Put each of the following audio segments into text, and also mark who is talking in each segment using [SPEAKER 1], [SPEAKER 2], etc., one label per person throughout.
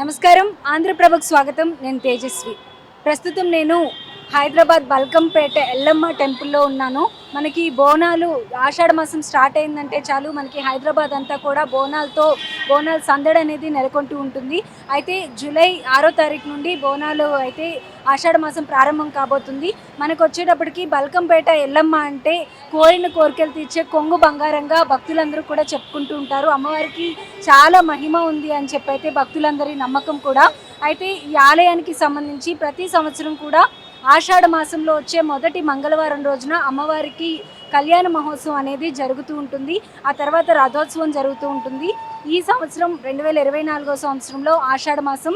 [SPEAKER 1] నమస్కారం, ఆంధ్రప్రభకు స్వాగతం. నేను తేజస్వి. ప్రస్తుతం నేను హైదరాబాద్ బల్కంపేట ఎల్లమ్మ టెంపుల్లో ఉన్నాను. మనకి బోనాలు ఆషాఢ మాసం స్టార్ట్ అయిందంటే చాలు మనకి హైదరాబాద్ అంతా కూడా బోనాల సందడి అనేది నెలకొంటూ ఉంటుంది. అయితే జూలై 6వ తారీఖు నుండి బోనాలు అయితే ఆషాఢ మాసం ప్రారంభం కాబోతుంది. మనకు వచ్చేటప్పటికి బల్కంపేట ఎల్లమ్మ అంటే కోరిన కోరికలు తీర్చే కొంగు బంగారంగా భక్తులందరూ కూడా చెప్పుకుంటూ ఉంటారు. అమ్మవారికి చాలా మహిమ ఉంది అని చెప్పి అయితే భక్తులందరి నమ్మకం కూడా. అయితే ఈ ఆలయానికి సంబంధించి ప్రతి సంవత్సరం కూడా ఆషాఢ మాసంలో వచ్చే మొదటి మంగళవారం రోజున అమ్మవారికి కళ్యాణ మహోత్సవం అనేది జరుగుతూ ఉంటుంది. ఆ తర్వాత రథోత్సవం జరుగుతూ ఉంటుంది. ఈ సంవత్సరం 2024 సంవత్సరంలో ఆషాఢ మాసం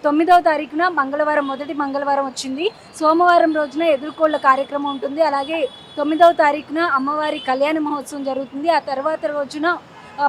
[SPEAKER 1] 9వ తారీఖున మంగళవారం, మొదటి మంగళవారం వచ్చింది. సోమవారం రోజున ఎదుర్కోళ్ల కార్యక్రమం ఉంటుంది. అలాగే 9వ తారీఖున అమ్మవారి కళ్యాణ మహోత్సవం జరుగుతుంది. ఆ తర్వాత రోజున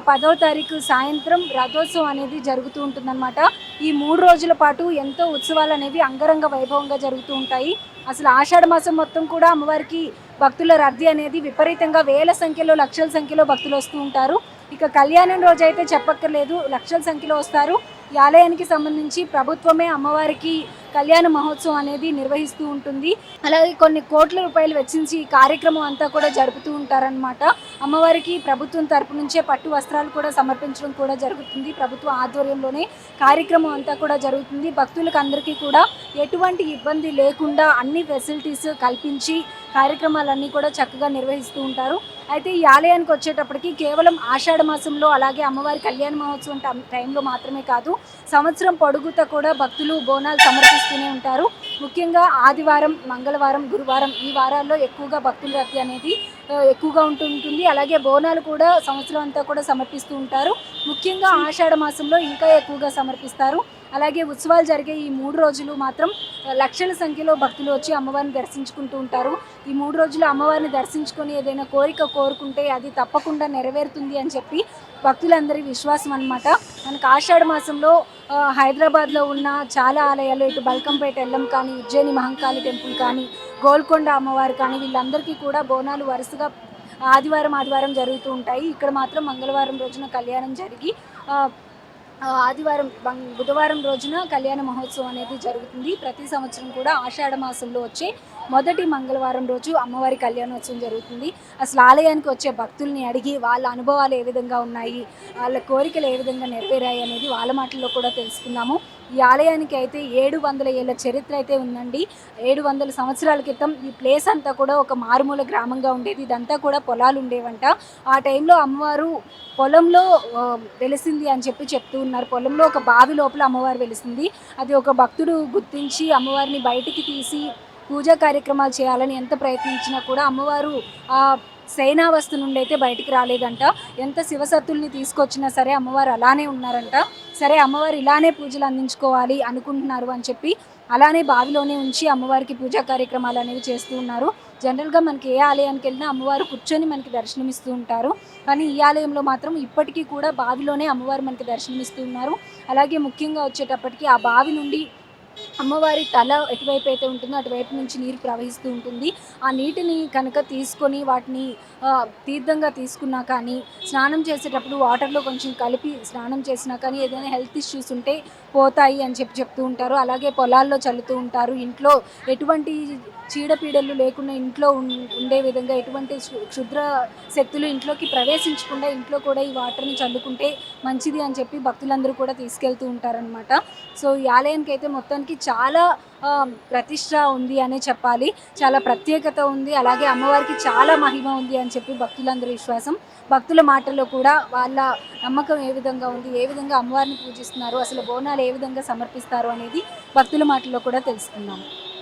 [SPEAKER 1] 10వ తారీఖు సాయంత్రం రథోత్సవం అనేది జరుగుతూ ఉంటుందన్నమాట. ఈ 3 రోజుల పాటు ఎంతో ఉత్సవాలు అనేవి అంగరంగ వైభవంగా జరుగుతూ ఉంటాయి. అసలు ఆషాఢ మాసం మొత్తం కూడా అమ్మవారికి భక్తుల రద్దీ అనేది విపరీతంగా వేల సంఖ్యలో, లక్షల సంఖ్యలో భక్తులు వస్తూ ఉంటారు. ఇక కళ్యాణం రోజు అయితే చెప్పక్కర్లేదు, లక్షల సంఖ్యలో వస్తారు. ఈ ఆలయానికి సంబంధించి ప్రభుత్వమే అమ్మవారికి కళ్యాణ మహోత్సవం అనేది నిర్వహిస్తూ ఉంటుంది. అలాగే కొన్ని కోట్ల రూపాయలు వెచ్చించి ఈ కార్యక్రమం అంతా కూడా జరుపుతూ ఉంటారనమాట. అమ్మవారికి ప్రభుత్వం తరపు నుంచే పట్టు వస్త్రాలు కూడా సమర్పించడం కూడా జరుగుతుంది. ప్రభుత్వ ఆధ్వర్యంలోనే కార్యక్రమం అంతా కూడా జరుగుతుంది. భక్తులకు అందరికీ కూడా ఎటువంటి ఇబ్బంది లేకుండా అన్ని ఫెసిలిటీస్ కల్పించి కార్యక్రమాలన్నీ కూడా చక్కగా నిర్వహిస్తూ ఉంటారు. అయితే ఈ ఆలయానికి వచ్చేటప్పటికి కేవలం ఆషాఢ మాసంలో అలాగే అమ్మవారి కళ్యాణ మహోత్సవం టైంలో మాత్రమే కాదు, సంవత్సరం పొడుగుతా కూడా భక్తులు బోనాలు సమర్పిస్తూనే ఉంటారు. ముఖ్యంగా ఆదివారం, మంగళవారం, గురువారం ఈ వారాల్లో ఎక్కువగా భక్తుల రద్దీ అనేది ఎక్కువగా ఉంటుంది. అలాగే బోనాలు కూడా సంవత్సరం అంతా కూడా సమర్పిస్తూ ఉంటారు. ముఖ్యంగా ఆషాఢ మాసంలో ఇంకా ఎక్కువగా సమర్పిస్తారు. అలాగే ఉత్సవాలు జరిగే ఈ 3 రోజులు మాత్రం లక్షల సంఖ్యలో భక్తులు వచ్చి అమ్మవారిని దర్శించుకుంటూ ఉంటారు. ఈ 3 రోజులు అమ్మవారిని దర్శించుకొని ఏదైనా కోరిక కోరుకుంటే అది తప్పకుండా నెరవేరుతుంది అని చెప్పి భక్తులందరి విశ్వాసం అన్నమాట. మనకు ఆషాఢ మాసంలో హైదరాబాద్లో ఉన్న చాలా ఆలయాలు, ఇటు బల్కంపేట ఎల్లమ్మ కానీ, ఉజ్జయిని మహంకాళి టెంపుల్ కానీ, గోల్కొండ అమ్మవారు కానీ, వీళ్ళందరికీ కూడా బోనాలు వరుసగా ఆదివారం జరుగుతూ ఉంటాయి. ఇక్కడ మాత్రం మంగళవారం రోజున కళ్యాణం జరిగి బుధవారం రోజున కళ్యాణ మహోత్సవం అనేది జరుగుతుంది. ప్రతి సంవత్సరం కూడా ఆషాఢ మాసంలో వచ్చే మొదటి మంగళవారం రోజు అమ్మవారి కళ్యాణోత్సవం జరుగుతుంది. అసలు ఆలయానికి వచ్చే భక్తుల్ని అడిగి వాళ్ళ అనుభవాలు ఏ విధంగా ఉన్నాయి, వాళ్ళ కోరికలు ఏ విధంగా నెరవేరాయి అనేది వాళ్ళ మాటల్లో కూడా తెలుసుకుందాము. ఈ ఆలయానికి అయితే 700 ఏళ్ళ చరిత్ర అయితే ఉందండి. 700 సంవత్సరాల క్రితం ఈ ప్లేస్ అంతా కూడా ఒక మారుమూల గ్రామంగా ఉండేది. ఇదంతా కూడా పొలాలు ఉండేవంట. ఆ టైంలో అమ్మవారు పొలంలో వెలిసింది అని చెప్తూ ఉన్నారు. పొలంలో ఒక బావి లోపల అమ్మవారు వెలిసింది. అది ఒక భక్తుడు గుర్తించి అమ్మవారిని బయటికి తీసి పూజా కార్యక్రమాలు చేయాలని ఎంత ప్రయత్నించినా కూడా అమ్మవారు శయనావస్థ నుండి అయితే బయటికి రాలేదంట. ఎంత శివసత్తుల్ని తీసుకొచ్చినా సరే అమ్మవారు అలానే ఉన్నారంట. సరే, అమ్మవారు ఇలానే పూజలు అందించుకోవాలి అనుకుంటున్నారు అని చెప్పి అలానే బావిలోనే ఉంచి అమ్మవారికి పూజా కార్యక్రమాలు అనేవి చేస్తూ ఉన్నారు. జనరల్గా మనకి ఏ ఆలయానికి వెళ్ళినా అమ్మవారు కూర్చొని మనకి దర్శనమిస్తూ ఉంటారు. కానీ ఈ ఆలయంలో మాత్రం ఇప్పటికీ కూడా బావిలోనే అమ్మవారు మనకి దర్శనమిస్తూ ఉన్నారు. అలాగే ముఖ్యంగా వచ్చేటప్పటికి ఆ బావి నుండి అమ్మవారి తల ఎటువైపు అయితే ఉంటుందో అటువైపు నుంచి నీరు ప్రవహిస్తూ ఉంటుంది. ఆ నీటిని కనుక తీసుకొని వాటిని తీర్థంగా తీసుకున్నా కానీ, స్నానం చేసేటప్పుడు వాటర్లో కొంచెం కలిపి స్నానం చేసినా కానీ ఏదైనా హెల్త్ ఇష్యూస్ ఉంటే పోతాయి అని చెప్తూ ఉంటారు. అలాగే పొలాల్లో చల్లుతూ ఉంటారు. ఇంట్లో ఎటువంటి చీడపీడలు లేకుండా ఇంట్లో ఉండే విధంగా, ఎటువంటి క్షుద్ర శక్తులు ఇంట్లోకి ప్రవేశించకుండా ఇంట్లో కూడా ఈ వాటర్ని చల్లుకుంటే మంచిది అని చెప్పి భక్తులందరూ కూడా తీసుకెళ్తూ ఉంటారనమాట. సో ఈ ఆలయానికి అయితే మొత్తానికి చాలా ప్రతిష్ట ఉంది అనే చెప్పాలి. చాలా ప్రత్యేకత ఉంది. అలాగే అమ్మవారికి చాలా మహిమ ఉంది అని చెప్పి భక్తులందరూ విశ్వాసం. భక్తుల మాటల్లో కూడా వాళ్ళ నమ్మకం ఏ విధంగా ఉంది, ఏ విధంగా అమ్మవారిని పూజిస్తున్నారు, అసలు బోనాలు ఏ విధంగా సమర్పిస్తారు అనేది భక్తుల మాటల్లో కూడా తెలుసుకున్నాము.